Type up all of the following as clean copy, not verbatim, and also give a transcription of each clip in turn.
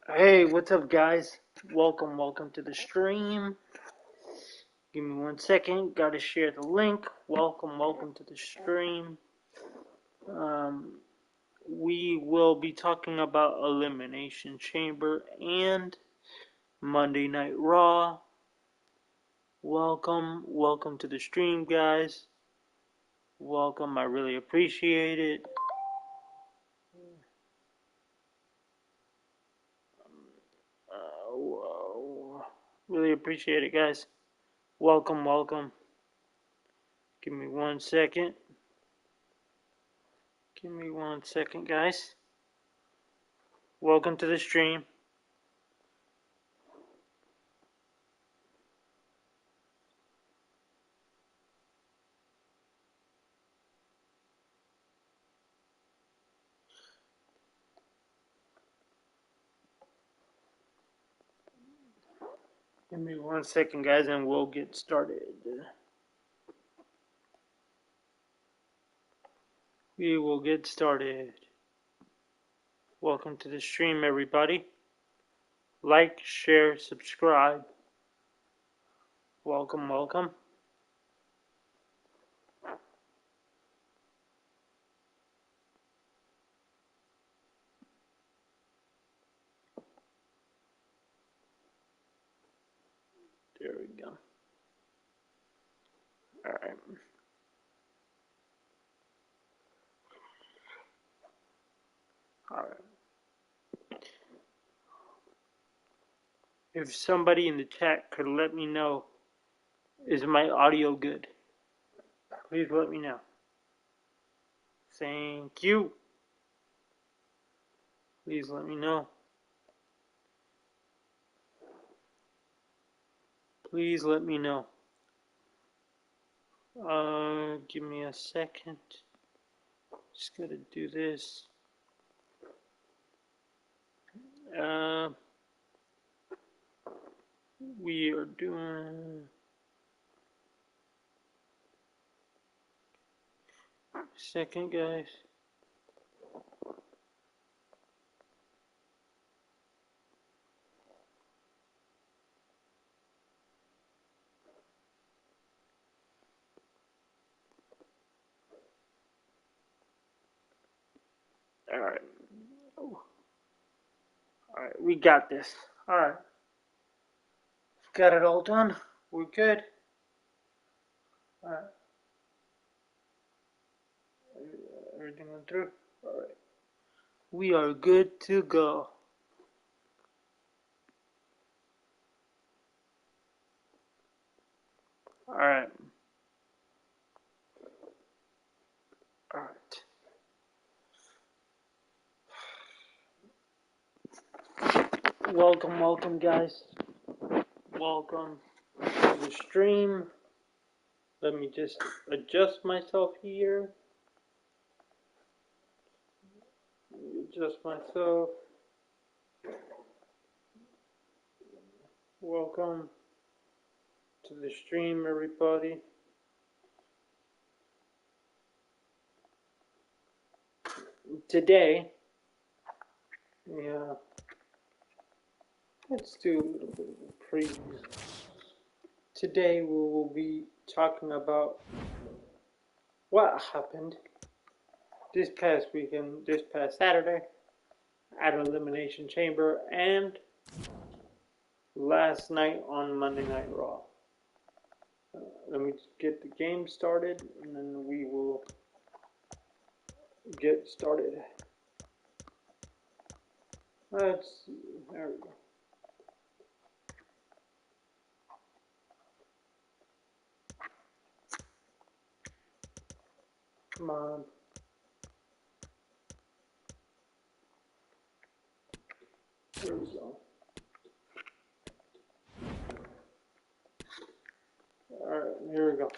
Hey, what's up, guys? Welcome to the stream. Give me 1 second. Gotta share the link. Welcome to the stream. Um, we will be talking about Elimination Chamber and Monday Night Raw. Welcome to the stream, guys. Welcome, I really appreciate it. Really appreciate it, guys. Welcome. Give me 1 second. Give me 1 second, guys. Welcome to the stream. Give me 1 second, guys, and we'll get started. We will get started. Welcome to the stream, everybody. Like, share, subscribe. Welcome. There we go. Alright. If somebody in the chat could let me know, is my audio good? Please let me know. Thank you. Please let me know. Please let me know. Give me a second. Just gotta do this. We are doing... Second, guys. Alright. Alright, we got this. Alright. Got it all done. We're good. Alright. Everything went through? Alright. We are good to go. Alright. Alright. Welcome, guys. Welcome to the stream. Let me just adjust myself here. Adjust myself. Welcome to the stream, everybody. Today, let's do a little bit of a preview. Today we will be talking about what happened this past weekend, this past Saturday at Elimination Chamber and last night on Monday Night Raw. Let me get the game started and then we will get started. Let's see, there we go. Come on. There we go. Alright, here we go.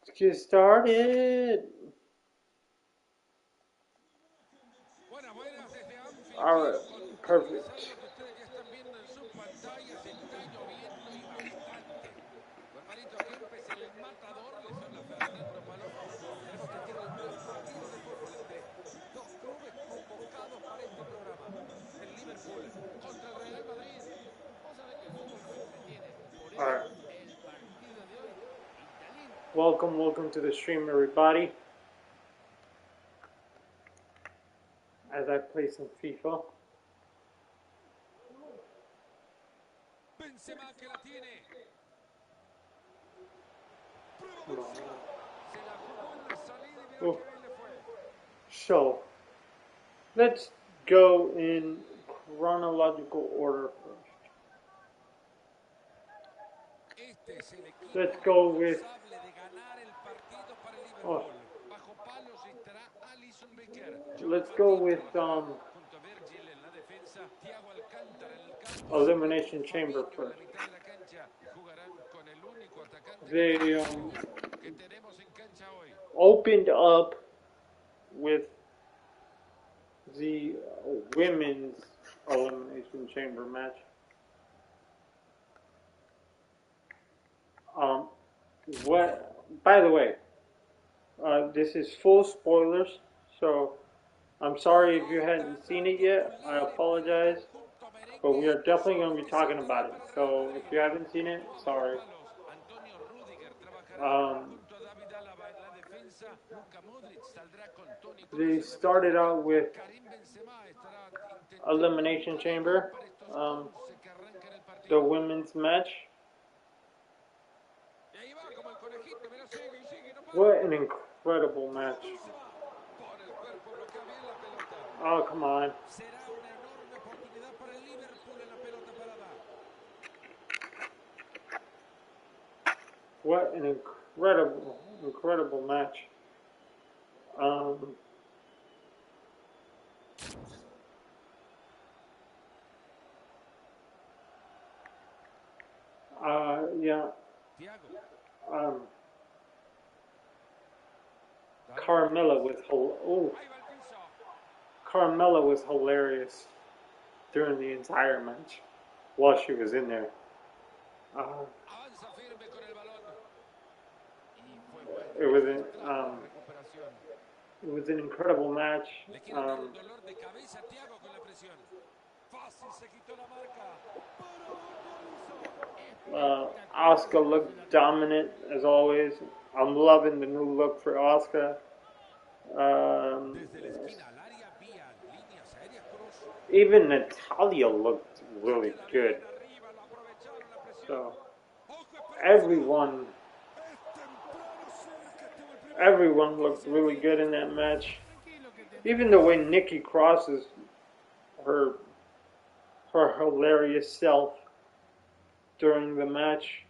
Let's get started. Alright, perfect. Welcome to the stream, everybody. As I play some FIFA. Oh. So, let's go in chronological order first. Let's go with. Oh. Let's go with Elimination Chamber first. They opened up with the women's Elimination Chamber match. By the way, this is full spoilers, so I'm sorry if you hadn't seen it yet. I apologize, but we are definitely going to be talking about it. So if you haven't seen it, sorry. They started out with Elimination Chamber, the women's match. What an incredible match. Oh, come on. What an incredible match. Yeah. Carmella was hilarious during the entire match while she was in there. It was an incredible match. Asuka looked dominant as always. I'm loving the new look for Asuka. Even Natalia looked really good. So everyone looked really good in that match. Even the way Nikki crosses her hilarious self during the match.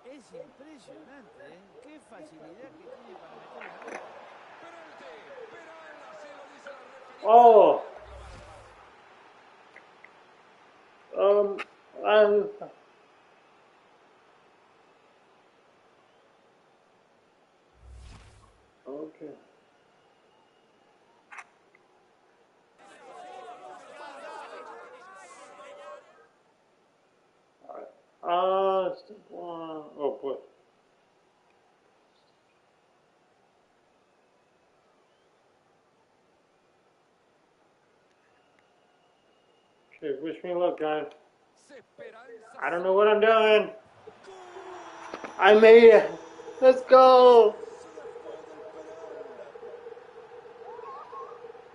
Es impresionante, ¿eh? Qué facilidad que tiene para meter la bola. Oh. Okay. All right. Oh boy. Okay, wish me luck, guys. I don't know what I'm doing. I made it. Let's go.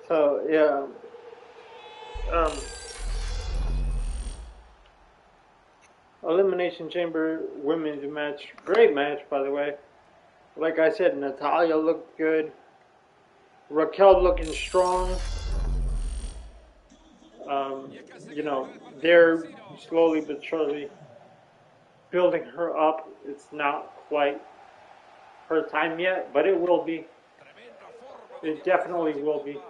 So yeah. Elimination Chamber women's match. Great match, by the way. Like I said, Natalia looked good. Raquel looking strong. You know, they're slowly but surely building her up. It's not quite her time yet, but it will be. It definitely will be.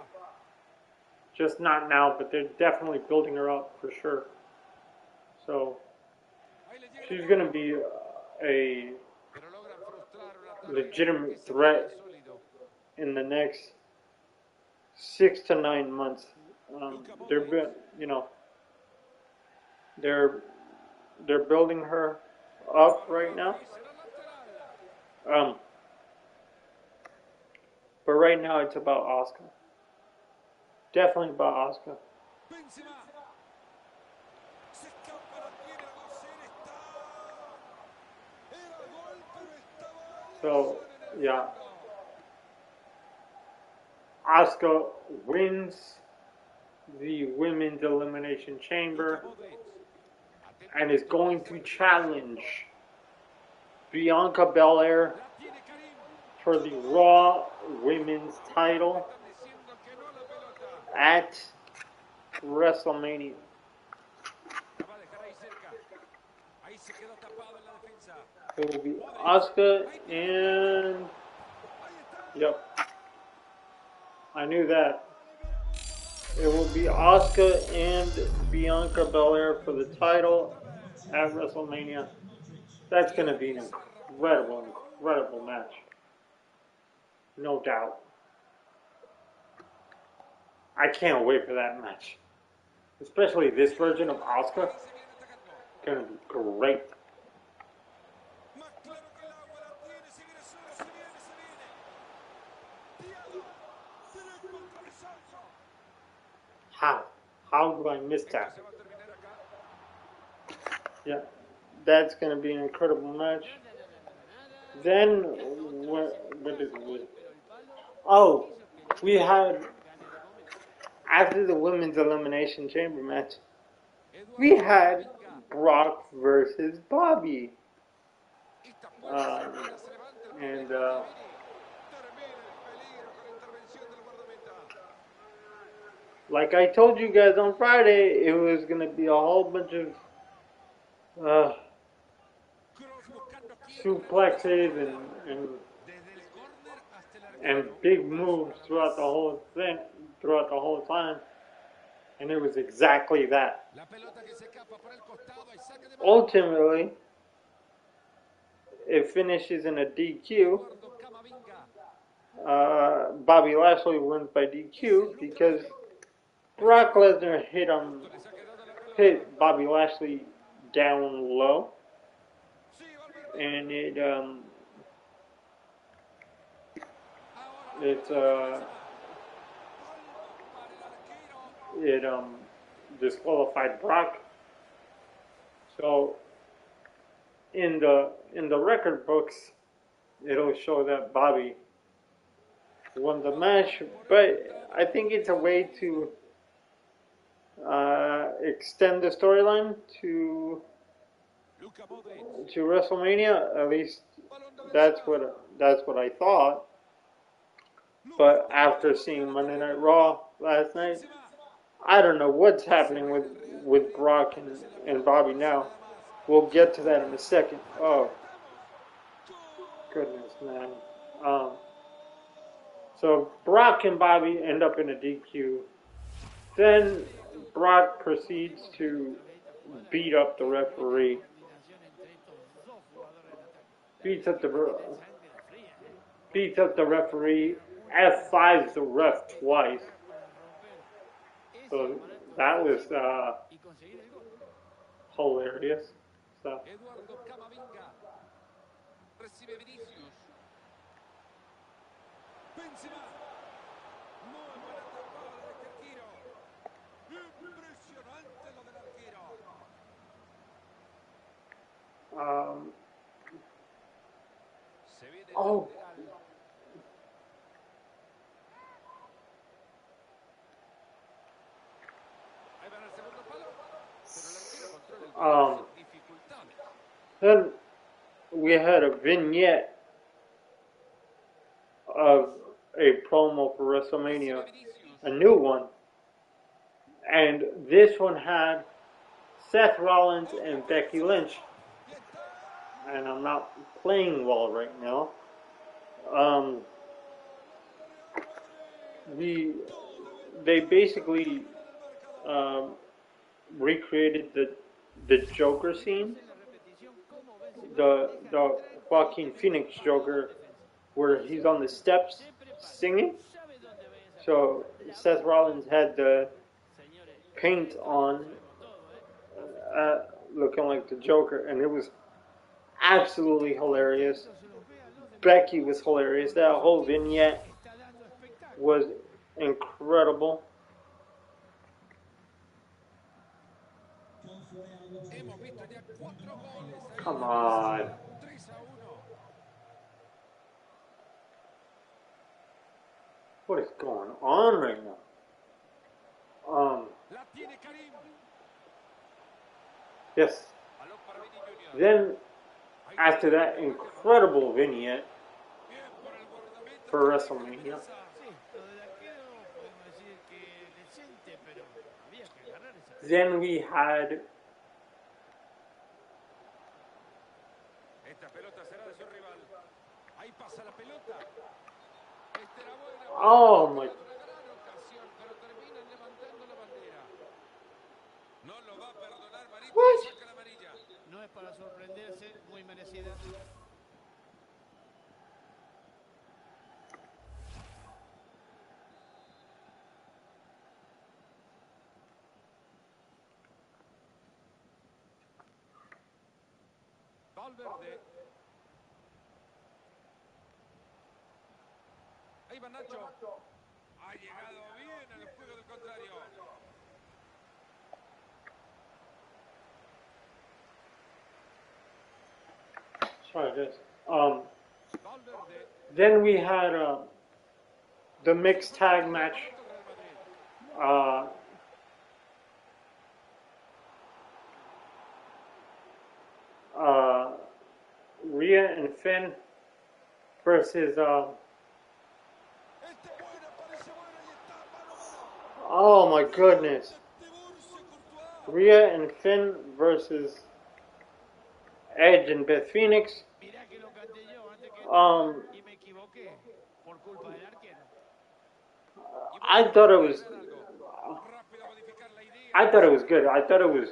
Just not now, but they're definitely building her up for sure. So she's going to be a legitimate threat in the next 6 to 9 months. They're building her up right now. But right now it's about Asuka. Definitely about Asuka. So, yeah. Asuka wins the Women's Elimination Chamber and is going to challenge Bianca Belair for the Raw Women's title at WrestleMania. It will be Asuka and... Yep. I knew that. It will be Asuka and Bianca Belair for the title at WrestleMania. That's going to be an incredible, incredible match. No doubt. I can't wait for that match. Especially this version of Asuka. Going to be great. How do I miss that? Yeah, that's going to be an incredible match. Then, what did we... Oh, we had, after the Women's Elimination Chamber match, we had Brock versus Bobby. And like I told you guys on Friday, it was going to be a whole bunch of suplexes and big moves throughout the whole thing, throughout the whole time. And it was exactly that. Ultimately, it finishes in a DQ. Bobby Lashley wins by DQ because Brock Lesnar hit Bobby Lashley down low, and it disqualified Brock. So in the record books, it'll show that Bobby won the match, but I think it's a way to extend the storyline to WrestleMania. At least that's what I thought. But after seeing Monday Night Raw last night, I don't know what's happening with Brock and Bobby now. We'll get to that in a second. Oh, goodness, man. So Brock and Bobby end up in a DQ. Then Brock proceeds to beat up the referee. Beats up the referee. F5s the ref twice. So that was hilarious. So. Oh. Then we had a vignette of a promo for WrestleMania, a new one, and this one had Seth Rollins and Becky Lynch, and I'm not playing well right now. They basically recreated the Joker scene, the Joaquin Phoenix Joker, where he's on the steps singing. So Seth Rollins had the paint on, looking like the Joker, and it was absolutely hilarious. Becky was hilarious. That whole vignette was incredible. Come on. What is going on right now? Yes. Then, after that incredible vignette for WrestleMania, then we had oh my. What? No es para sorprenderse, muy merecida. Valverde. Ahí va Nacho. Ha llegado bien al juego del contrario. Try this. Then we had the mixed tag match. Rhea and Finn versus oh my goodness. Rhea and Finn versus Edge and Beth Phoenix. I thought it was good. I thought it was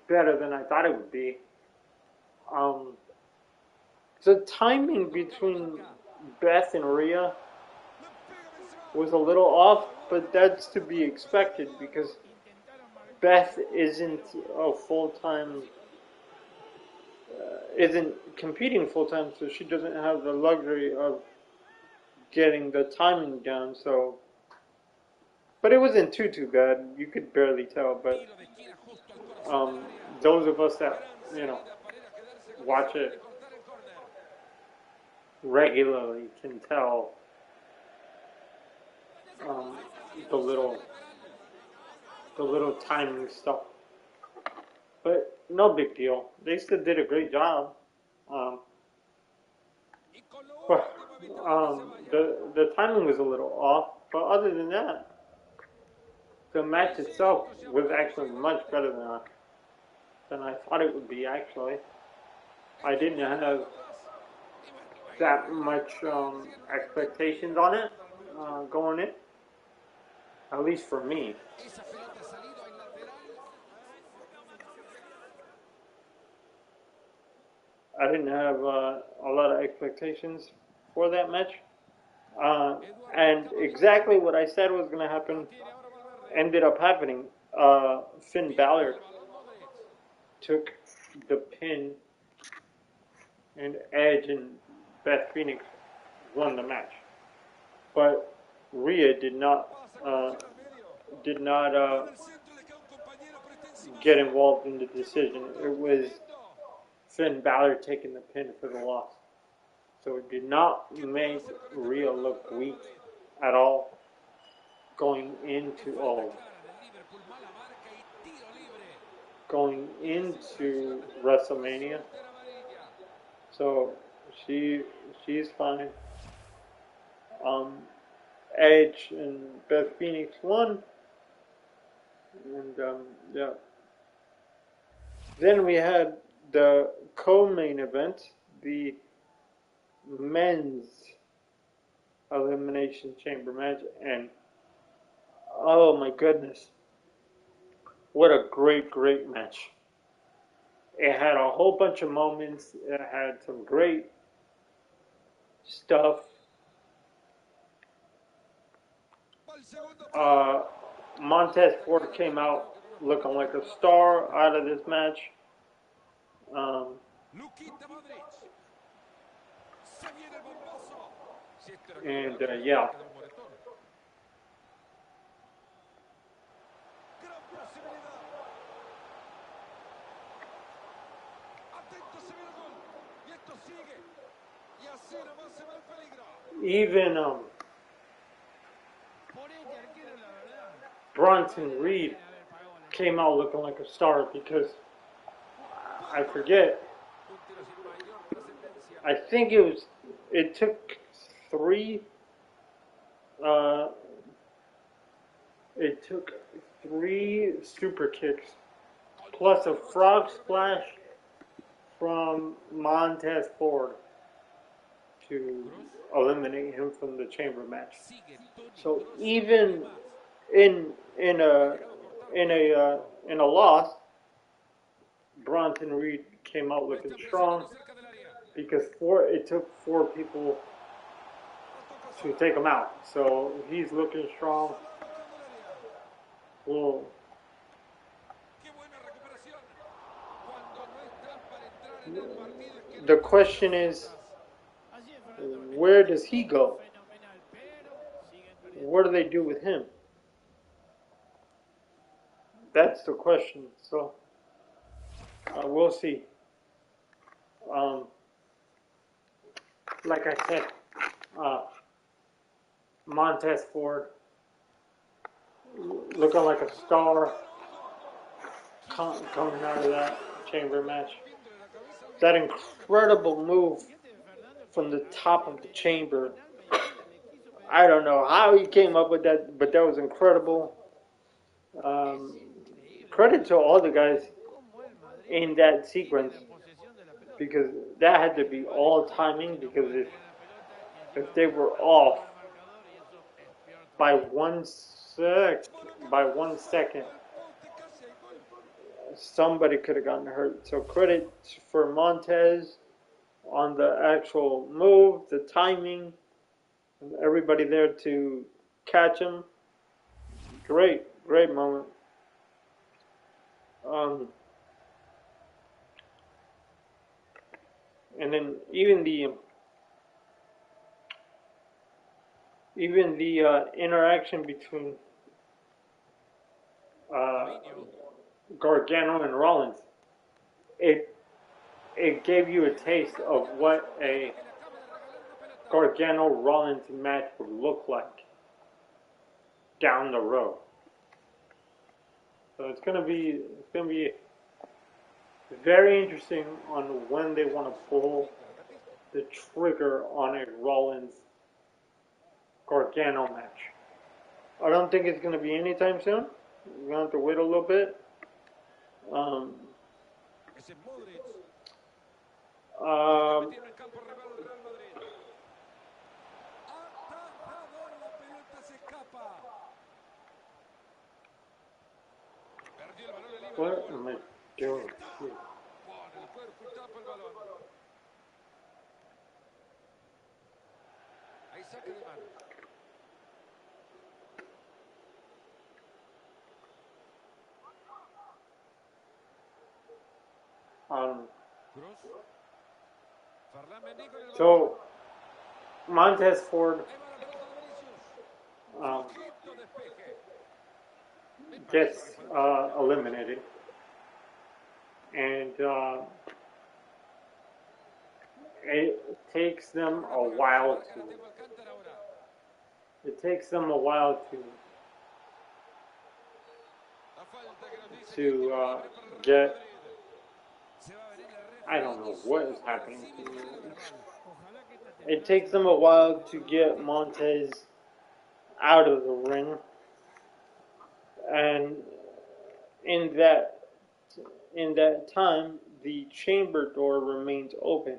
better than I thought it would be. The timing between Beth and Rhea was a little off, but that's to be expected because Beth isn't a full-time, isn't competing full-time, so she doesn't have the luxury of getting the timing down. So, but it wasn't too bad. You could barely tell, but those of us that watch it regularly can tell the little timing stuff. But no big deal. They still did a great job. The timing was a little off, but other than that, the match itself was actually much better than I thought it would be. Actually, I didn't have that much expectations on it going in, at least for me. I didn't have a lot of expectations for that match. And exactly what I said was going to happen ended up happening. Finn Balor took the pin, and Edge and Beth Phoenix won the match. But Rhea did not get involved in the decision. It was Finn Balor taking the pin for the loss. So it did not make Rhea look weak at all going into WrestleMania. So she's fine. Edge and Beth Phoenix won. And yeah. Then we had the co-main event, the men's Elimination Chamber match, and oh my goodness, what a great match. It had a whole bunch of moments. It had some great stuff. Montez Ford came out looking like a star out of this match. And yeah. esto sigue. Y así nomás se va el peligro. even Por este arquero, la verdad, Bronson vale la Reed pena haber pagado la came out looking like a star because I forget. Un tiro sin mayor trascendencia. I think it took three. Uh, it took three super kicks plus a frog splash from Montez Ford to eliminate him from the chamber match. So even in in a in a loss, Bronson Reed came out looking strong because it took four people to take him out. So he's looking strong. Well, Qué buena recuperación. Cuando no estás para entrar en el partido es que no the te question is, Ayer Fernando Mendoza where does he go? fenomenal, pero siguen perdiendo. What do they do with him? That's the question. So we'll see. Like I said, Montez Ford looking like a star coming out of that chamber match. That incredible move from the top of the chamber. I don't know how he came up with that, but that was incredible. Credit to all the guys in that sequence because that had to be all timing because if they were off by 1 second, somebody could have gotten hurt. So credit for Montez on the actual move, the timing, and everybody there to catch him. Great moment. And then even the interaction between Gargano and Rollins, it gave you a taste of what a Gargano Rollins match would look like down the road. So it's gonna be very interesting on when they want to pull the trigger on a Rollins Gargano match. I don't think it's gonna be anytime soon. We're gonna have to wait a little bit. Ese es Modric. Um, Tiene el campo rival del Real Madrid. Atajador, la pelota se escapa. Perdió el balón libre. what am I doing? Pone el cuerpo y tapa el balón. Hay saque de mano. Cruz. Ferland Mendy con el balón. So Montez Ford Ahí va la pelota de Vinicius. um, Flojito despeje. gets eliminated, and it takes them a while to. It takes them a while to get. I don't know what is happening. It takes them a while to get Montez out of the ring, and in that time, the chamber door remains open,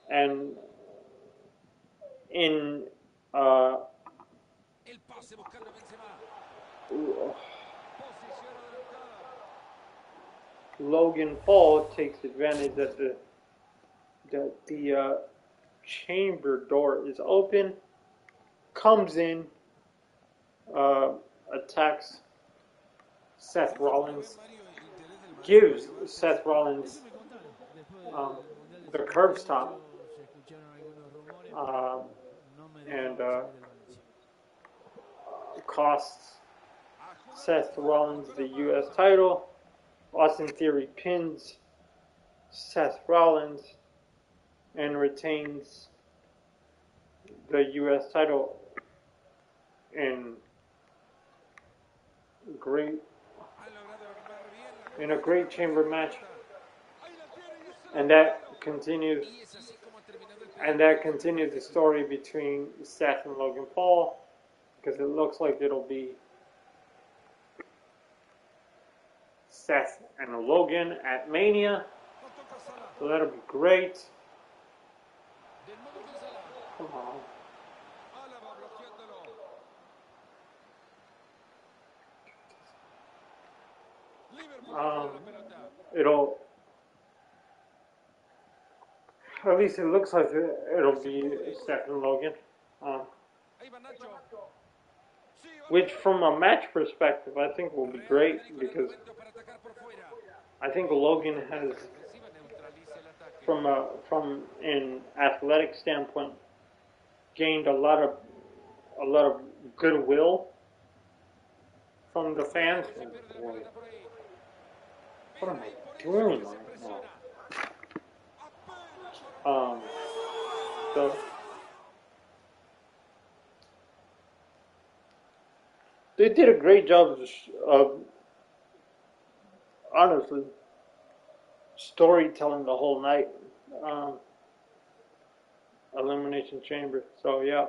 and in El pase buscando a Benzema. Logan Paul takes advantage that the chamber door is open, comes in, attacks Seth Rollins, gives Seth Rollins the curb stomp, and costs Seth Rollins the U.S. title. Austin Theory pins Seth Rollins, and retains the U.S. title in great in a great chamber match, and that continues the story between Seth and Logan Paul, because it looks like it'll be Seth and Logan at Mania, so that'll be great. Come on. It'll, at least it looks like it'll be Seth and Logan. Which, from a match perspective, I think will be great, because I think Logan has, from an athletic standpoint, gained a lot of goodwill from the fans. What am I doing right now? So they did a great job of honestly storytelling the whole night. Elimination Chamber. So yeah.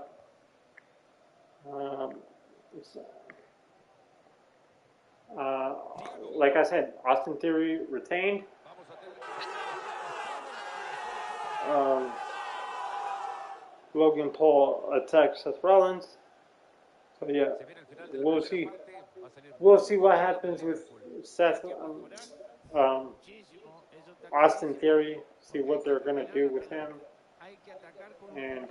Like I said, Austin Theory retained. Logan Paul attacks Seth Rollins. So yeah, we'll see. We'll see what happens with Seth. Austin Theory. See what they're gonna do with him. And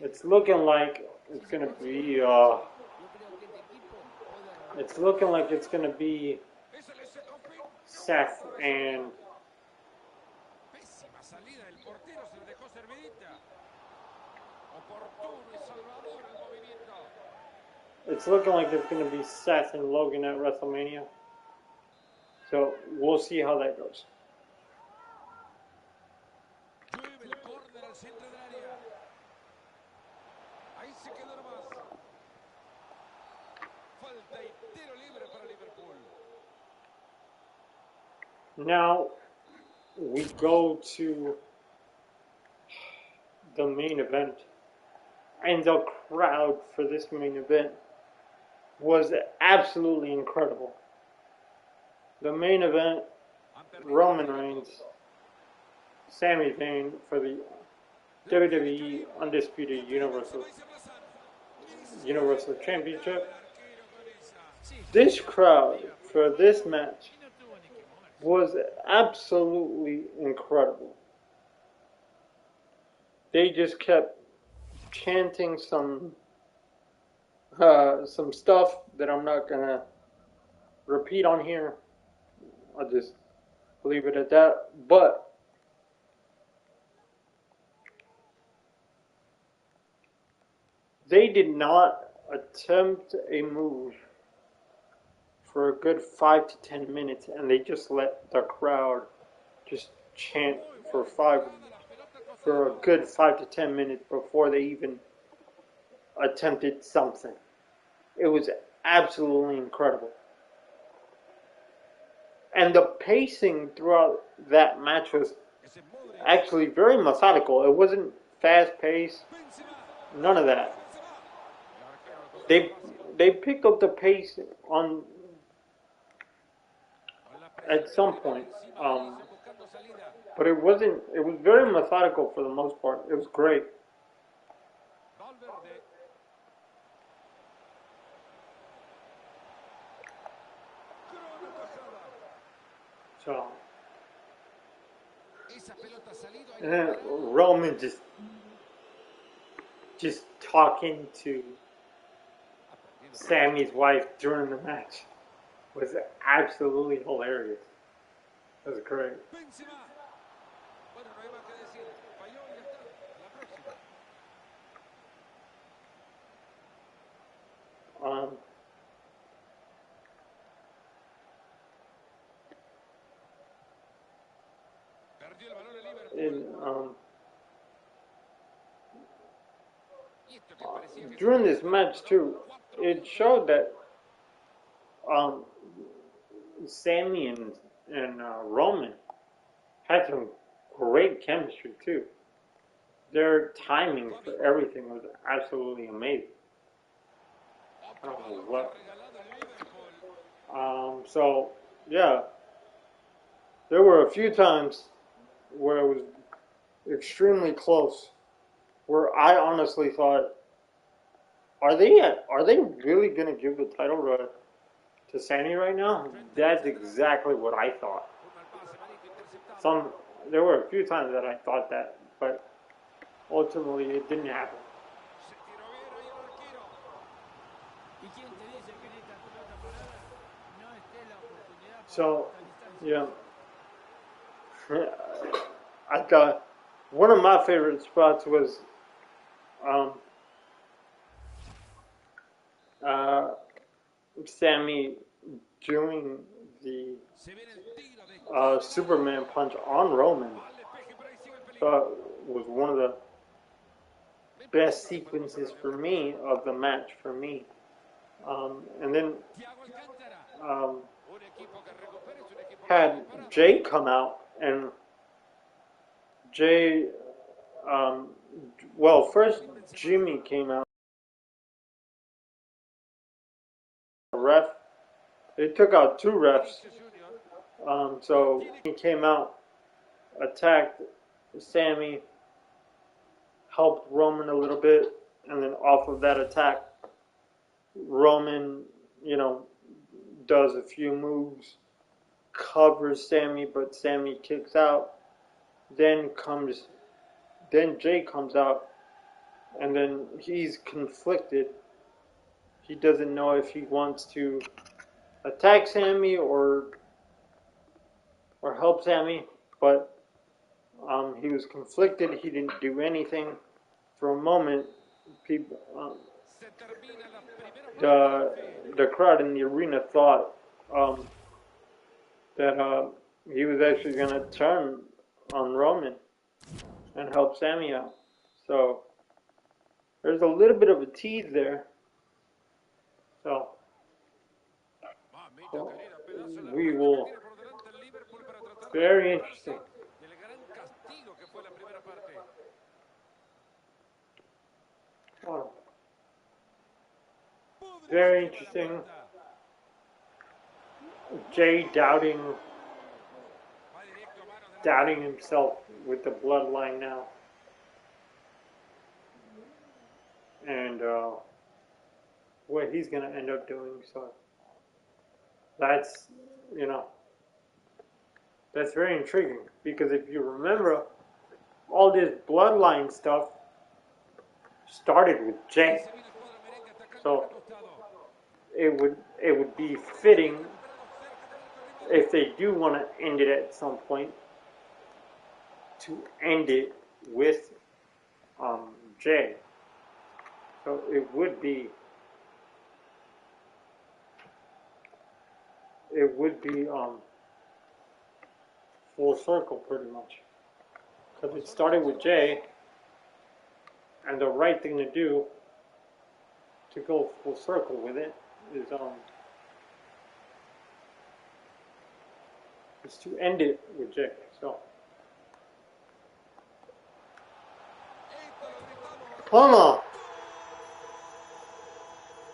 it's looking like it's gonna be. It's looking like it's gonna be Seth and. It's looking like it's going to be Seth and Logan at WrestleMania. So we'll see how that goes. Now we go to the main event. And the crowd for this main event was absolutely incredible. The main event, Roman Reigns, Sami Zayn for the WWE Undisputed Universal Championship. This crowd for this match was absolutely incredible. They just kept chanting some stuff that I'm not gonna repeat on here. I'll just leave it at that. But they did not attempt a move for a good 5 to 10 minutes, and they just let the crowd just chant for a good 5 to 10 minutes before they even attempted something. It was absolutely incredible. And the pacing throughout that match was actually very methodical. It wasn't fast paced. None of that. They picked up the pace on at some point. But it was very methodical for the most part. It was great. So, and then Roman just talking to Sammy's wife during the match was absolutely hilarious. It was great. perdió el balón el Liverpool. Y esto que parecía que During this match too, it showed that Sammy and Roman had some great chemistry too. Their timing for everything was absolutely amazing. I otro don't know balón que ha what. regalado el Liverpool. So yeah, there were a few times where it was extremely close, where I honestly thought, are they really gonna give the title to Sammy right now? That's exactly what I thought. Un mal pase, Marito, interceptado. Some There were a few times that I thought that, but ultimately it didn't happen. Se tiró bien ahí el arquero. ¿Y quién te dice que en esta pelota parada no esté la oportunidad para So, cortar distancia? yeah, I thought one of my favorite spots was uh, Sammy doing the Se viene el tiro de esquina. Superman punch on Roman. Al despeje, por ahí sigue el peligro. Thought was one of the best sequences for me of the match for me. And then Thiago Alcántara. um, Un equipo que recupera es un equipo que had está preparado. Jay come out, and Jay, well, first Jimmy came out, ref. They took out two refs, Vinicius Junior. so he came out, attacked Sammy, helped Roman a little bit, and then off of that attack, Roman, does a few moves, covers Sammy, but Sammy kicks out. Then Jay comes out, and then he's conflicted. He doesn't know if he wants to attack Sammy or help Sammy, but he was conflicted. He didn't do anything. For a moment, people, Se termina la primera the crowd in the arena thought that he was actually going to turn on Roman and help Sammy out. So there's a little bit of a tease there. So Mamita querida, pedazo de we reto will. que tiene por delante el Liverpool para tratar de Very recuperarse interesting. del gran castigo que fue la primera parte. Oh, Podría very llevar la interesting. pelota. Jay doubting Va directo a manos del doubting árbitro. himself with the bloodline now. And what he's going to end up doing. So that's, that's very intriguing. Because if you remember, all this bloodline stuff started with Jay. Se vino el cuadro merengue atacando So por el costado. it would be fitting Recuperado cerca del arco rival. if they do want to end it at some point to end it with Jay. So it would be full circle pretty much, because it started with Jay, and the right thing to do to go full circle with it is to end it with Jay. So come on,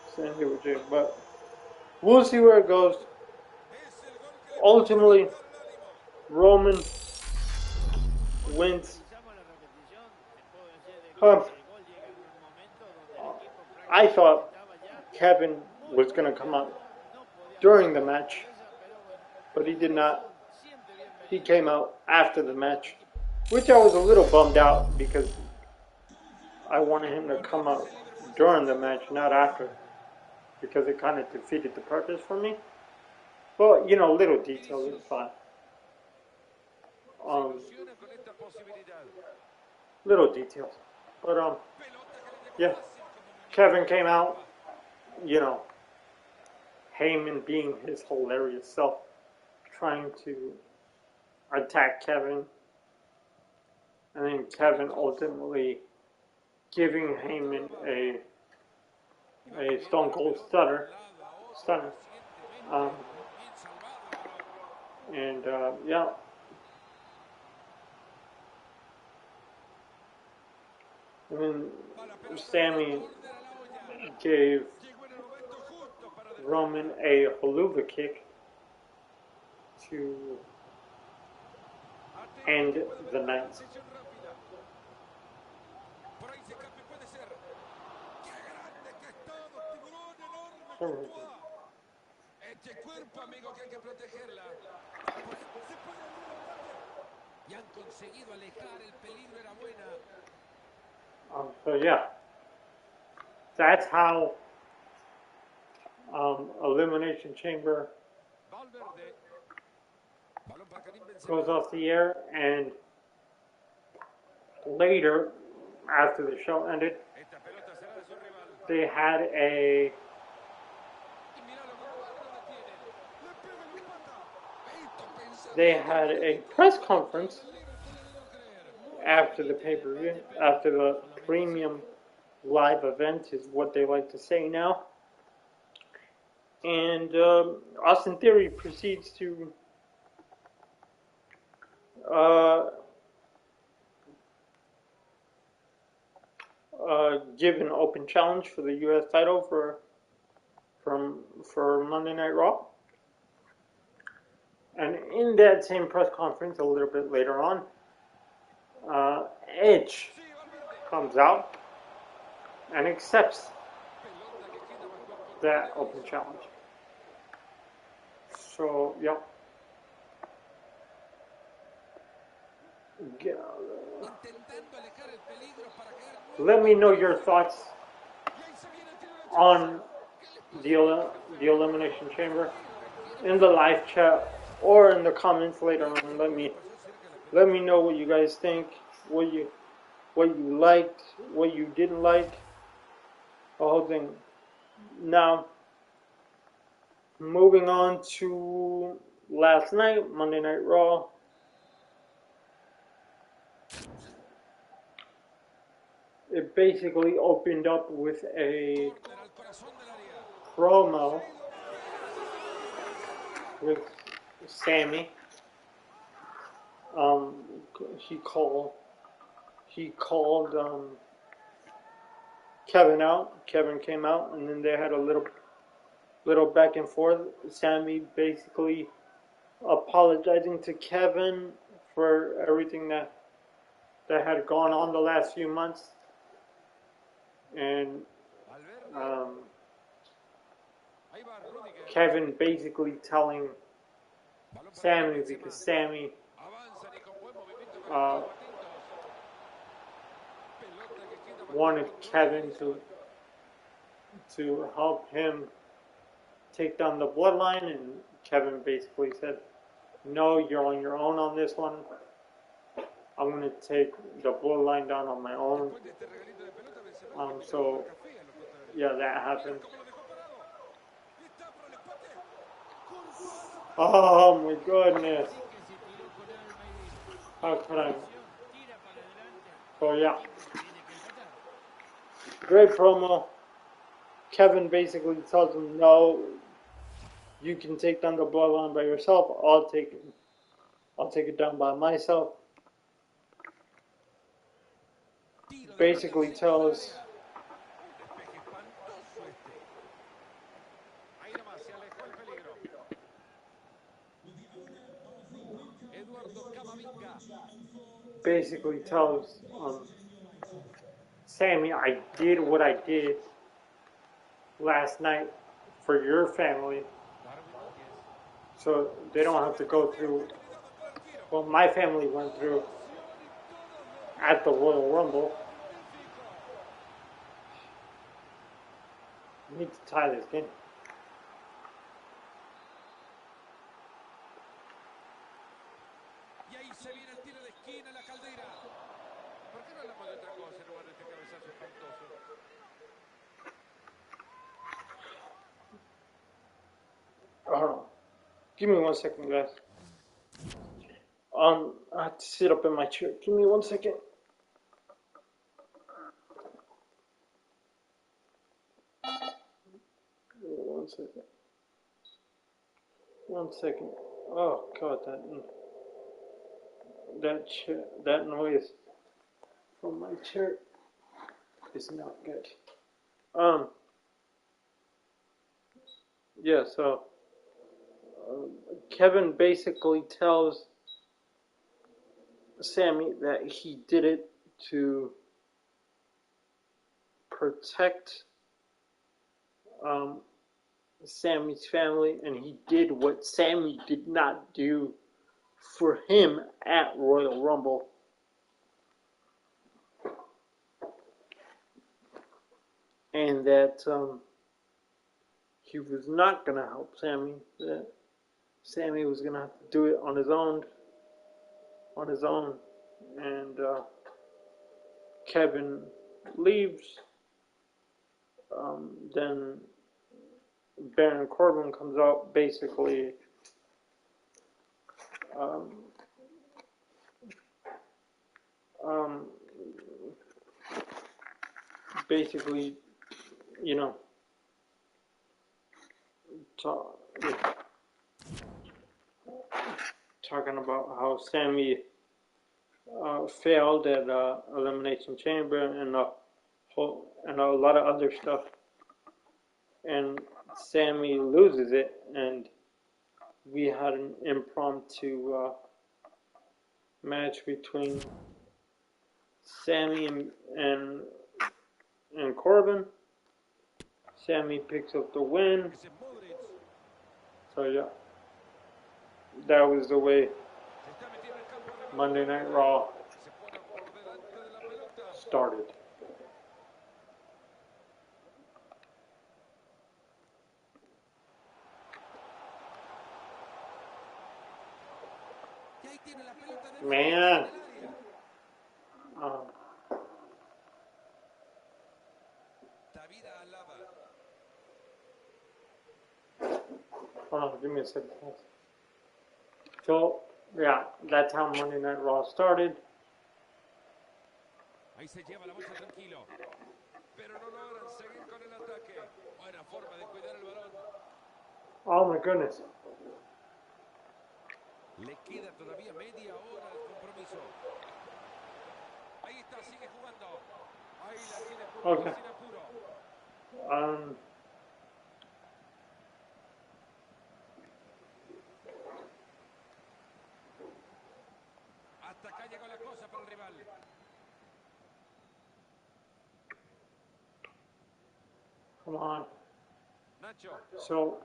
let's end it with Jay, but we'll see where it goes. Ultimately, Roman wins. I thought Kevin was going to come out during the match, but he did not. He came out after the match, which I was a little bummed out because I wanted him to come out during the match, not after, because it kind of defeated the purpose for me. But, little details is fine. Little details. But, yeah. Kevin came out, Heyman being his hilarious self, trying to attack Kevin, and then Kevin ultimately giving Heyman a Stone Cold Stunner. Um, and yeah. And then Sammy gave Roman a haluva kick to end the night. Este cuerpo, amigo, que hay que protegerla. Y han conseguido alejar el peligro, era buena. So yeah, that's how Elimination Chamber goes off the air, and later, after the show ended, they had a press conference after the pay-per-view, after the premium live event is what they like to say now. And Austin Theory proceeds to give an open challenge for the U.S. title for Monday Night Raw. And in that same press conference, a little bit later on, Edge comes out and accepts that open challenge. So, yeah. Let me know your thoughts on the Elimination Chamber in the live chat or in the comments later on. Let me know what you guys think, what you liked, what you didn't like, the whole thing. Now, moving on to last night, Monday Night Raw. It basically opened up with a promo with Sammy. He called Kevin out. Kevin came out, and then they had a little back and forth. Sammy basically apologizing to Kevin for everything that had gone on the last few months, and Kevin basically telling Sammy, because Sammy wanted Kevin to help him take down the bloodline, and Kevin basically said, no, you're on your own on this one. I'm going to take the bloodline down on my own. So, yeah, that happened. Oh my goodness. How could I? So, yeah. Great promo. Kevin basically tells him, no, you can take down the bloodline by yourself. I'll take it down by myself. Basically tells Sammy, I did what I did last night for your family, so they don't have to go through what my family went through at the Royal Rumble. I need to tie this in. Give me 1 second, guys. I have to sit up in my chair. Give me 1 second. One second. 1 second. Oh God, that noise from my chair is not good. Yeah. So Kevin basically tells Sammy that he did it to protect Sammy's family, and he did what Sammy did not do for him at Royal Rumble. And that he was not going to help Sammy. That Sammy was going to have to do it on his own. And Kevin leaves. Then Baron Corbin comes out, basically basically, you know, talking about how Sammy failed at Elimination Chamber and a lot of other stuff, and Sammy loses it, and we had an impromptu match between Sammy and Corbin. Sammy picks up the win. So yeah, that was the way Monday Night Raw started. Man. Hold on, give me a second. So, yeah, that's how Monday Night Raw started. Ahí se lleva la bolsa tranquilo. Pero no logran seguir con el ataque. Buena forma de cuidar el balón. Oh my goodness. Le queda todavía media hora al compromiso. Ahí está, sigue jugando. Ahí la tiene Okay. sin apuro. Hasta acá llegó la cosa para el rival. Come on. Nacho. So,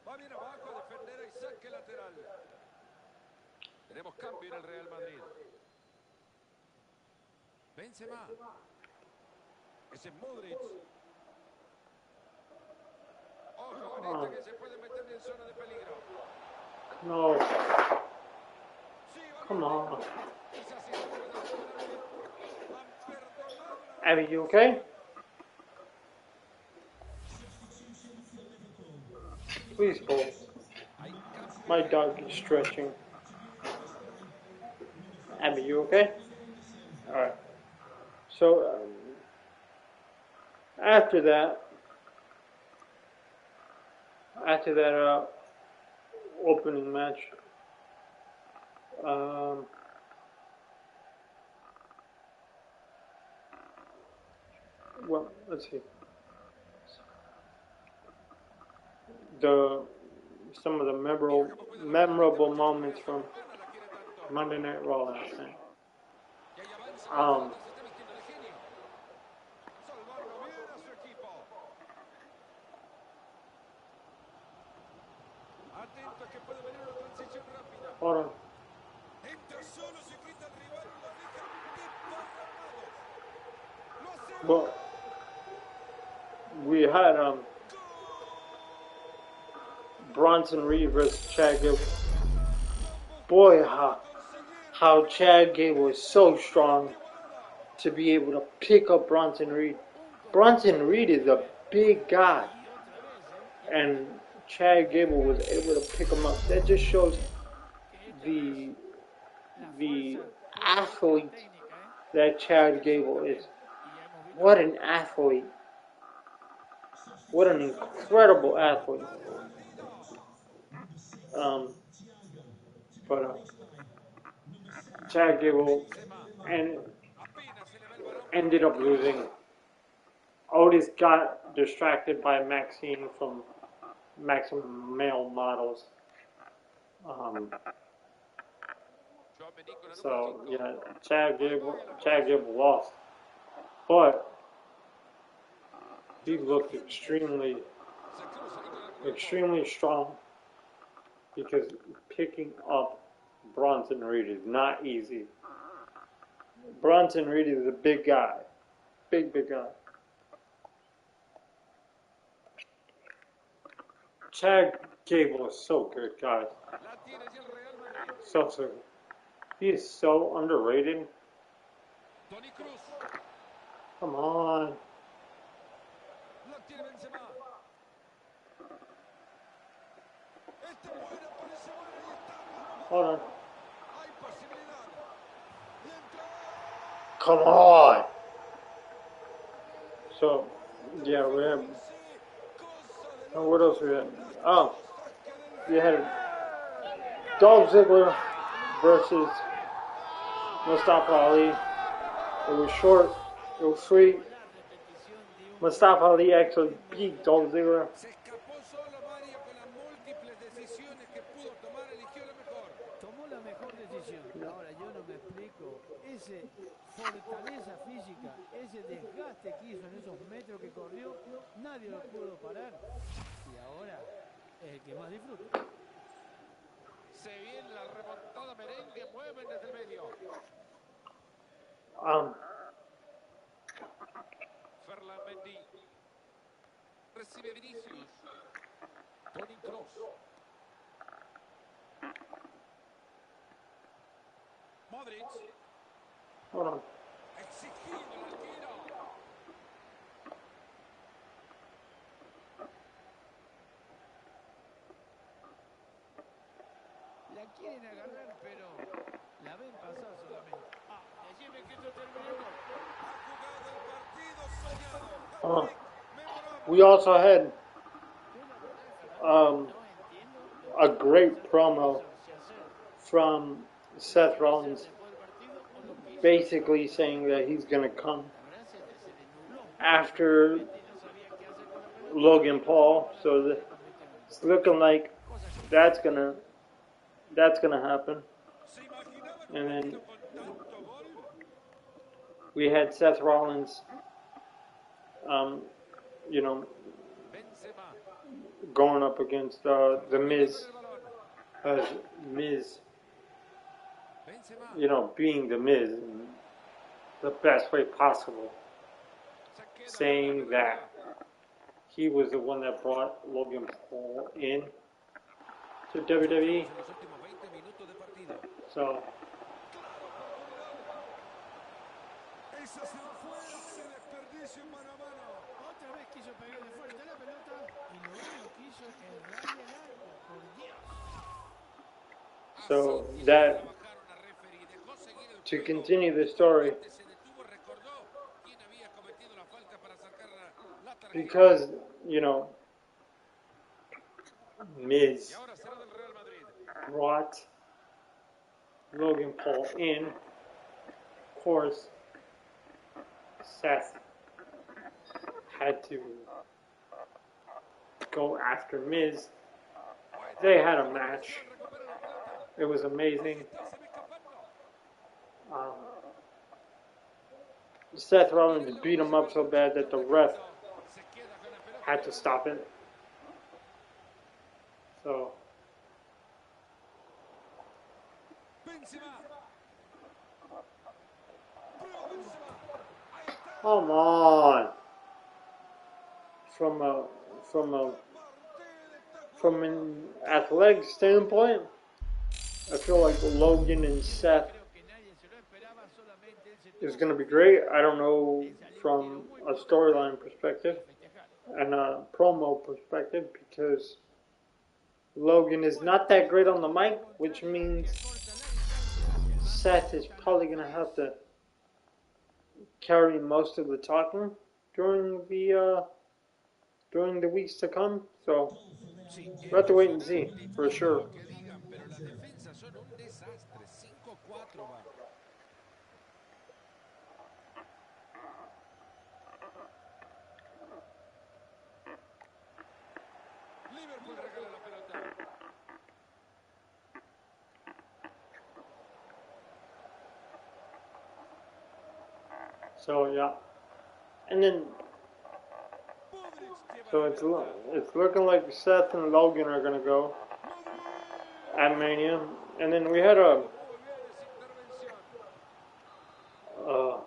Va bien abajo a defender y saque lateral. Tenemos cambio en el Real Madrid. Benzema. Ese es Modric. Ojo con este que se puede meter en zona de peligro. no. Sí, Come on. quizás sí se puede recuperar bien. Han perdonado la... Abby, you okay? Please hold. My dog is stretching. Abby, you okay? Alright. So, after that opening match, well, let's see. Some of the memorable moments from Monday Night Raw last night. Hold on. Well, we had Bronson Reed versus Chad Gable. Boy, how Chad Gable was so strong to be able to pick up Bronson Reed. Bronson Reed is a big guy, and Chad Gable was able to pick him up. That just shows the the fuerza, athlete técnica, ¿eh? that Chad Gable is. Y ya hemos visto What an athlete. What an incredible athlete. Um, but Chad Gable and ended up losing. Otis got distracted by Maxine from Maximum Male Models. So yeah, Chad Gable lost, but he looked extremely strong because picking up Bronson Reed is not easy. Bronson Reed is a big guy, big guy. Chad Gable is so good, guys. So good. He is so underrated. Come on. Hold on. Come on. So, yeah, we have. Oh, what else we had? Oh, we had Dolph Ziggler versus Mustafa Ali. It was short. It was sweet. Mustafa Ali actually beat Dolph Ziggler. Tomó la mejor decisión. Ahora yo no me explico. Ese fortaleza física, ese desgaste que hizo en esos metros que corrió, nadie lo pudo parar. Y ahora es el que más disfruta. Se viene la remontada merengue, mueven desde el medio. Ferland Mendy. Recibe Vinicius. Toni Kroos. Modric. Hold on. Exigido el arquero. La quieren agarrar, pero la ven pasar solamente. Ah, decime que esto terminó el gol. Ha jugado el partido soñado. We also had a great promo from Seth Rollins, basically saying that he's going to come after Logan Paul. So it's looking like that's gonna happen. And then we had Seth Rollins, going up against the Miz, as Miz, being the Miz in the best way possible, saying that he was the one that brought Logan Paul in to WWE. So Otra vez quiso pegarle fuerte a la pelota y lo único que hizo es errarle el arco. Por Dios. So that, to continue the story, because, Miz brought Logan Paul in, of course, Seth had to go after Miz. They had a match. It was amazing. Seth Rollins beat him up so bad that the ref had to stop it. So, come on. From an athletic standpoint, I feel like Logan and Seth is going to be great. I don't know from a storyline perspective and a promo perspective, because Logan is not that great on the mic, which means Seth is probably going to have to carry most of the talking during the weeks to come. So Sí, we'll have to wait and emocionante, see for todo sure. lo que digan, pero las defensas son un desastre. 5-4 va. Liverpool regala la pelota. So yeah, and then Modric lleva so la pelota. it's looking like Seth and Logan are gonna go Modric. at Mania, and then we had a Muy bien esa intervención. uh,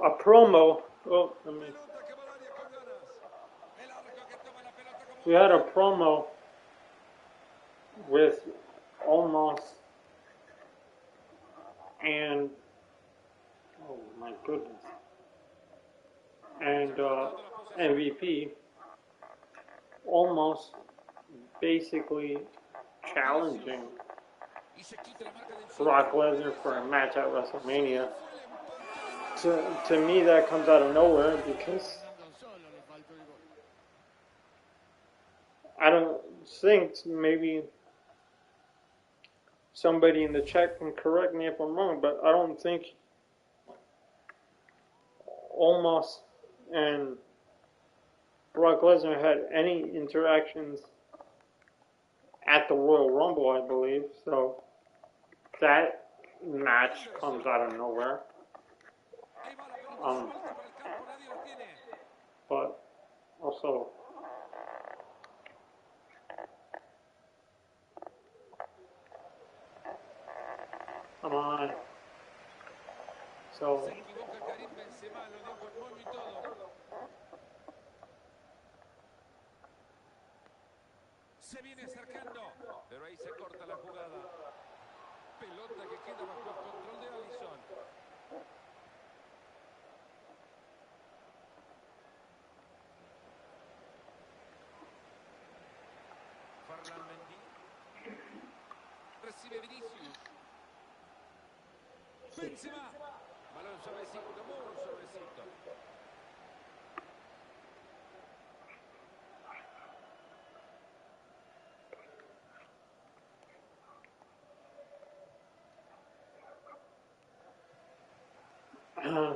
a promo. Oh, I mean, Pelota que va al área con ganas. El arco que toma la pelota como we had a promo with Almost and oh my goodness, and MVP Almost basically challenging y se quita la marca de encima. Brock Lesnar for a match at WrestleMania. Fue el empate de la To me, that comes out of nowhere because I don't think, maybe somebody in the chat can correct me if I'm wrong, but I don't think Omos and Brock Lesnar had any interactions at the Royal Rumble, I believe. So that match comes out of nowhere. Ahí va la pelota suelta por el campo, nadie la tiene. But also, come on. So Se equivoca Karim Benzema, lo dio con moño y todo. Se viene acercando, pero ahí se corta la jugada. Pelota que queda bajo el control de Alisson. Farlan Mendy. Recibe Vinicius. Benzema. Balón suavecito, muy suavecito.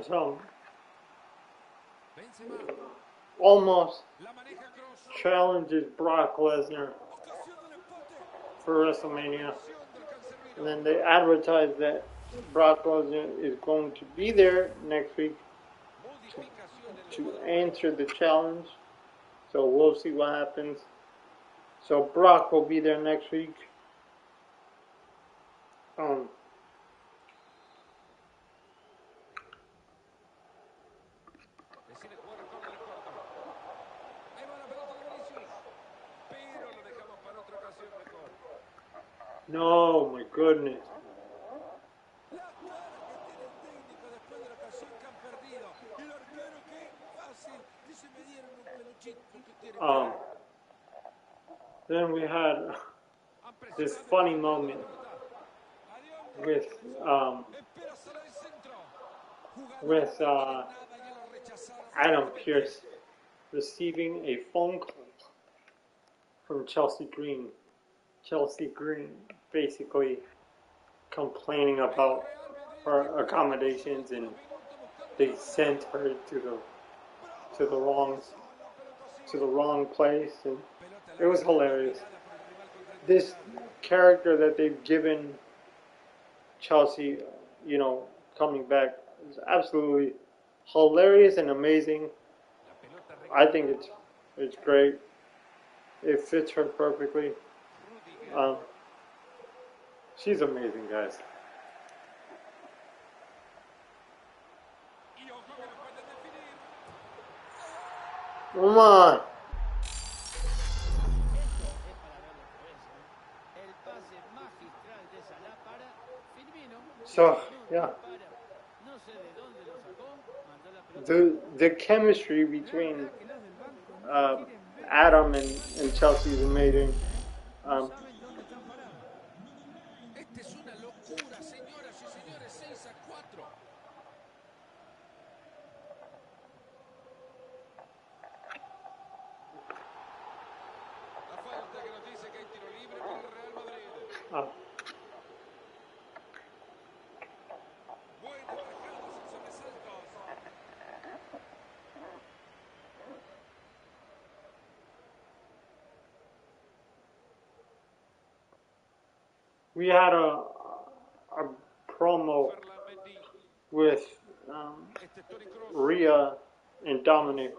so Benzema. Almost La maneja Kroos. challenges Brock Lesnar Ocasión del empate. for WrestleMania. Ocasión del cancerbero. And then they advertise that Brock Lesnar is going to be there next week Modificación en el to cuadro. answer the challenge. So we'll see what happens. So Brock will be there next week. Decide jugar al córner corto. Ahí va la pelota de Vinicius. Pero lo dejamos para otra ocasión mejor. No, my goodness. La cara que tiene el técnico después de la ocasión que han perdido. El arquero que fácil. Dice, me dieron un peluchito que tiene que... Then we had Han presionado this y funny han moment perdido la pelota. Adiós. with Espera solo el centro. Jugada with que no tiene nada, ya lo rechazaron. Adam Pearce receiving a phone call from Chelsea Green. Chelsea Green basically complaining about her accommodations, and they sent her to the wrong place, and it was hilarious. This character that they've given Chelsea, coming back is absolutely hilarious and amazing. I think it's great. It fits her perfectly. She's amazing, guys. Come on. So, yeah. The chemistry between Adam and Chelsea is amazing. y señores, 6-4. La falta que nos dice que hay tiro libre para el Real Madrid. Oh. Buena tajada sin sobresaltos. We had a promo with Rhea and Dominic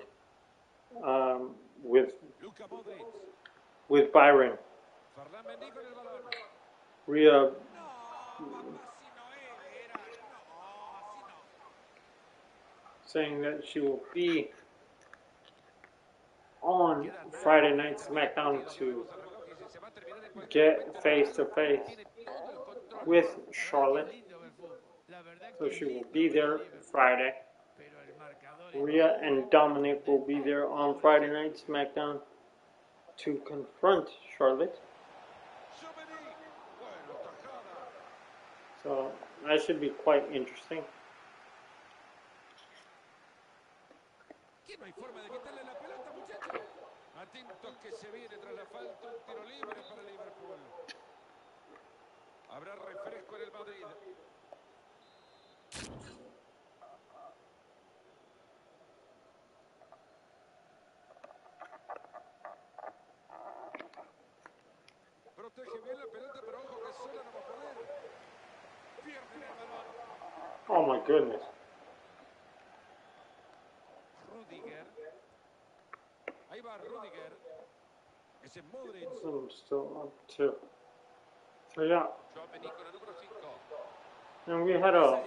with Byron. Rhea saying that she will be on Friday Night SmackDown to get face to face with Charlotte. So she will be there Friday. Rhea and Dominic will be there on Friday Night SmackDown to confront Charlotte. So that should be quite interesting. No hay forma de quitarle la pelota, muchachos. Atentos que se viene tras la falta un tiro libre para Liverpool. Habrá refresco en el Madrid. Protege bien la pelota, pero ojo que sola no va a poder. Pierden el balón. Oh my goodness. Rudiger. Ahí va Rudiger. Ese es Modric. I'm still up too. So yeah. And we had a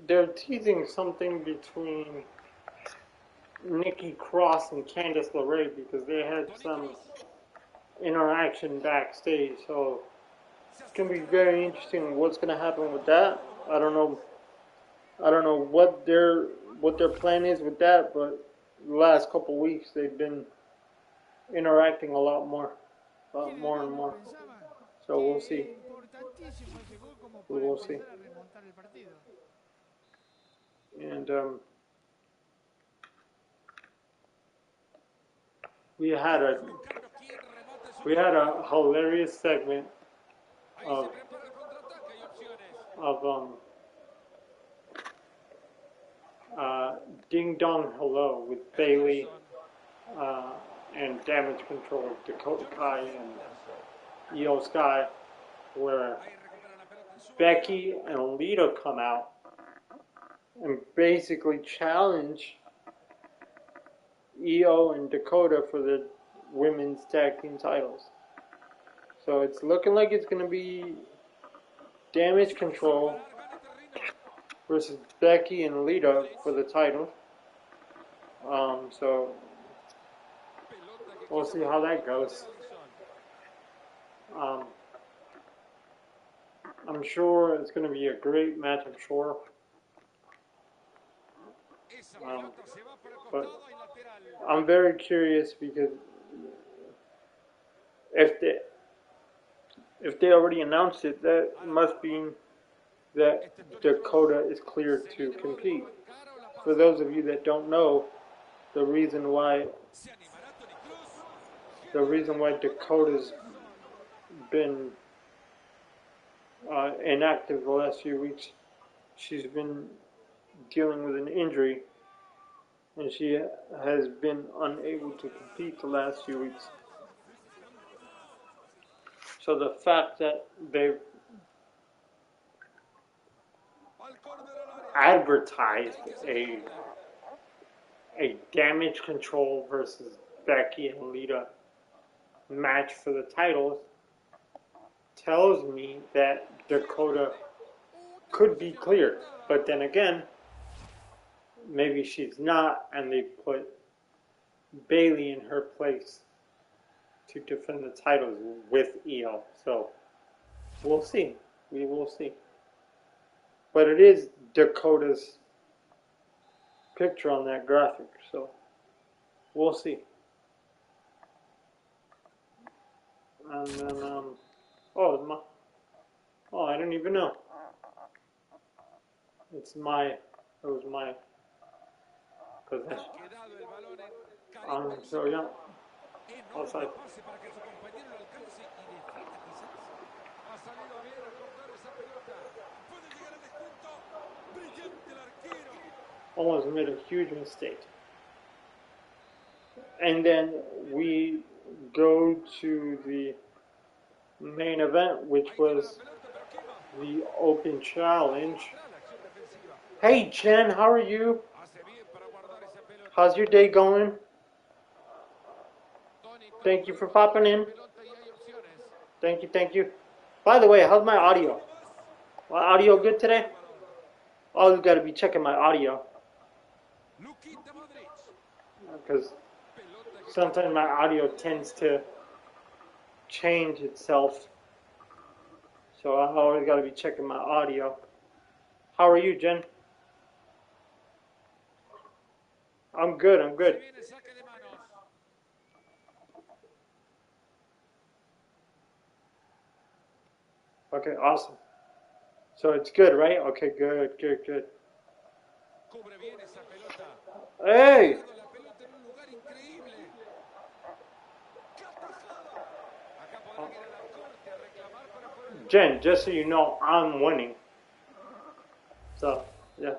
they're teasing something between Nikki Cross and Candice LeRae because they had some interaction backstage. So it's gonna be very interesting what's gonna happen with that. I don't know what their plan is with that, but the last couple weeks they've been interacting a lot more and more. So we'll see. We will see. And we had a hilarious segment of Ding Dong Hello with Bailey and Damage Control, Dakota Kai and Io Sky, where Becky and Lita come out and basically challenge Io and Dakota for the women's tag team titles. So it's looking like it's going to be Damage Control versus Becky and Lita for the title. So we'll see how that goes. I'm sure it's going to be a great match, I'm sure. But I'm very curious because if they already announced it, that must mean that Dakota is cleared to compete. For those of you that don't know, the reason why Dakota's been inactive the last few weeks, she's been dealing with an injury, and she has been unable to compete the last few weeks. So the fact that they've advertised a Damage Control versus Becky and Lita match for the titles tells me that Dakota could be cleared. But then again, maybe she's not, and they put Bailey in her place to defend the titles with Io. So we'll see. We will see. But it is Dakota's picture on that graphic, so we'll see. And then, oh, I didn't even know. It was my possession. So yeah, outside. Almost made a huge mistake. And then we go to the main event, which was the Open Challenge. Hey Jen, how are you? How's your day going? Thank you for popping in. Thank you, thank you. By the way, how's my audio? My audio good today? Always got to be checking my audio. Because sometimes my audio tends to change itself. So I always got to be checking my audio. How are you, Jen? I'm good, I'm good. Okay, awesome. So it's good, right? Okay, good, good, good. Hey! Jen, just so you know, I'm winning. So, yeah.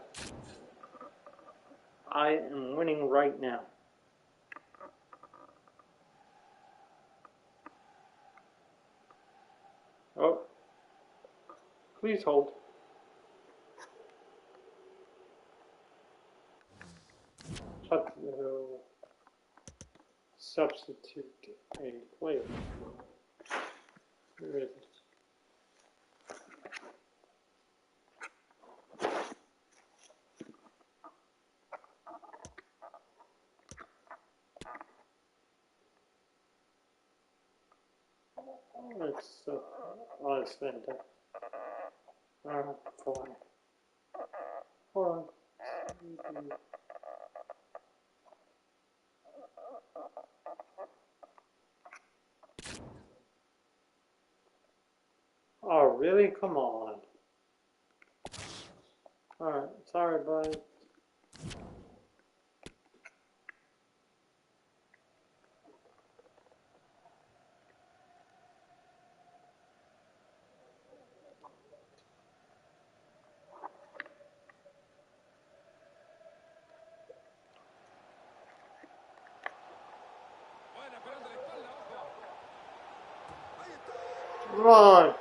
I am winning right now. Oh. Please hold. Substitute a player. Where is it? It's fantastic. Hold on. Oh, really? Come on. Alright, sorry, bud. Come on.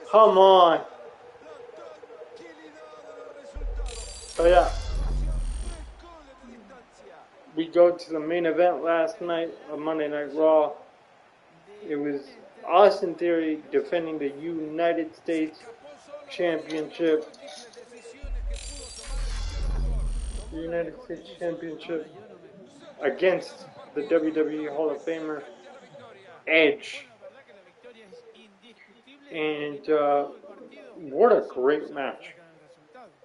Come on. So yeah, we go to the main event last night on Monday Night Raw. It was Austin Theory defending the United States Championship. The United States Championship against the WWE Hall of Famer Edge. And what a great match.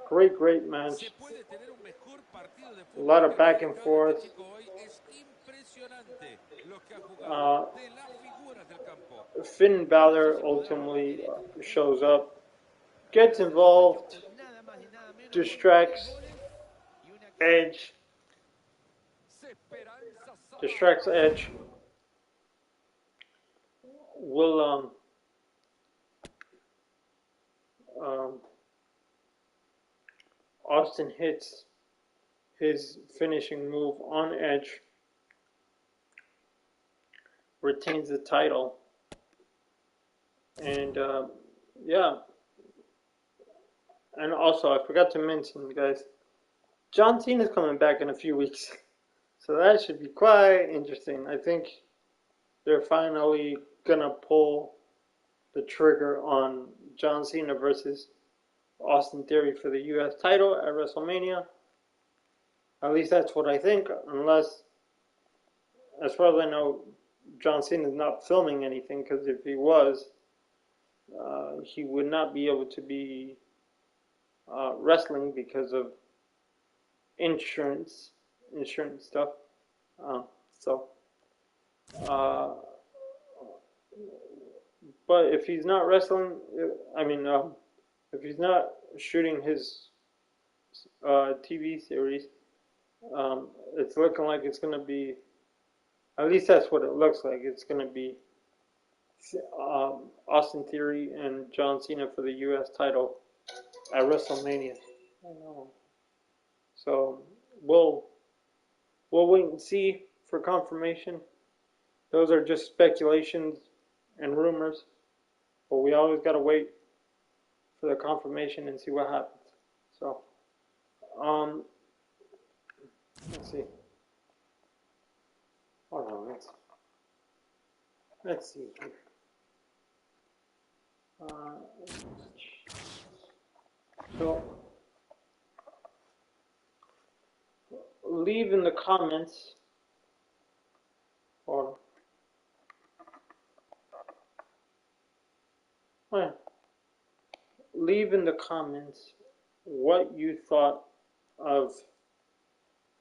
Great match. A lot of back and forth. Finn Balor ultimately shows up, gets involved, distracts Edge. Will Austin hits his finishing move on Edge, retains the title, and yeah. And also, I forgot to mention, guys, John Cena's coming back in a few weeks, so that should be quite interesting. I think they're finally gonna pull the trigger on John Cena versus Austin Theory for the U.S. title at WrestleMania. At least that's what I think, unless, as far as I know, John Cena is not filming anything, because if he was, he would not be able to be wrestling because of insurance stuff. So, uh, but if he's not wrestling, I mean, if he's not shooting his TV series, it's looking like it's going to be, at least that's what it looks like. It's going to be Austin Theory and John Cena for the U.S. title at WrestleMania. So we'll wait and see for confirmation. Those are just speculations and rumors, but we always got to wait for the confirmation and see what happens. So, let's see. Hold on, let's see here. So, leave in the comments, or leave in the comments what you thought of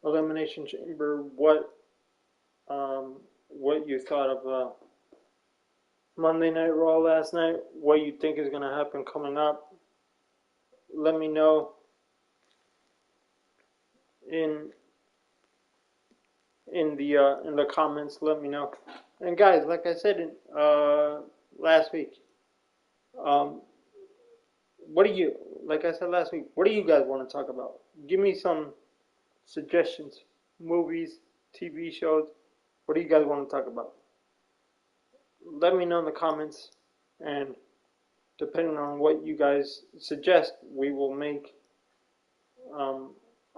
Elimination Chamber, what you thought of Monday Night Raw last night, what you think is going to happen coming up. Let me know in the comments. Let me know. And guys, like I said last week, what do you, like I said last week, what do you guys want to talk about? Give me some suggestions. Movies, TV shows. What do you guys want to talk about? Let me know in the comments, and depending on what you guys suggest, we will make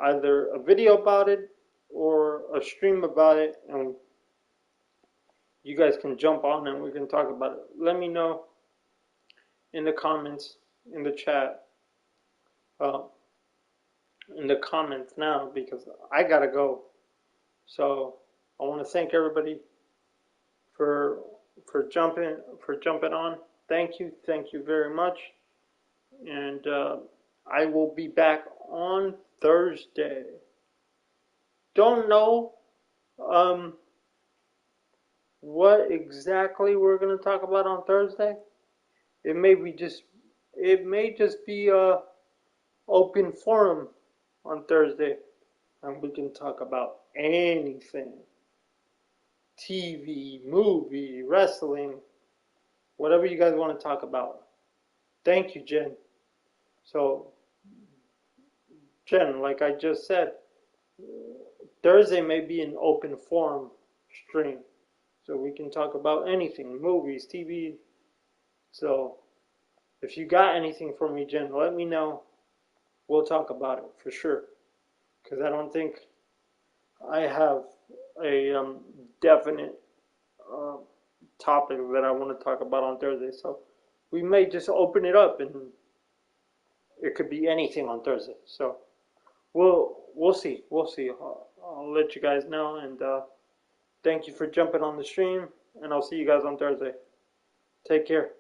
either a video about it or a stream about it, and you guys can jump on and we can talk about it. Let me know in the comments, in the chat, in the comments now, because I gotta go. So I want to thank everybody for jumping on. Thank you very much, and I will be back on Thursday. Don't know what exactly we're going to talk about on Thursday. It may just be a open forum on Thursday, and we can talk about anything. TV, movie, wrestling, whatever you guys want to talk about. Thank you, Jen. So, Jen, like I just said, Thursday may be an open forum stream. So we can talk about anything, movies, TV. So, if you got anything for me, Jen, let me know. We'll talk about it for sure. Because I don't think I have a definite topic that I want to talk about on Thursday. So we may just open it up, and it could be anything on Thursday. So we'll see. I'll let you guys know, and thank you for jumping on the stream, and I'll see you guys on Thursday. Take care.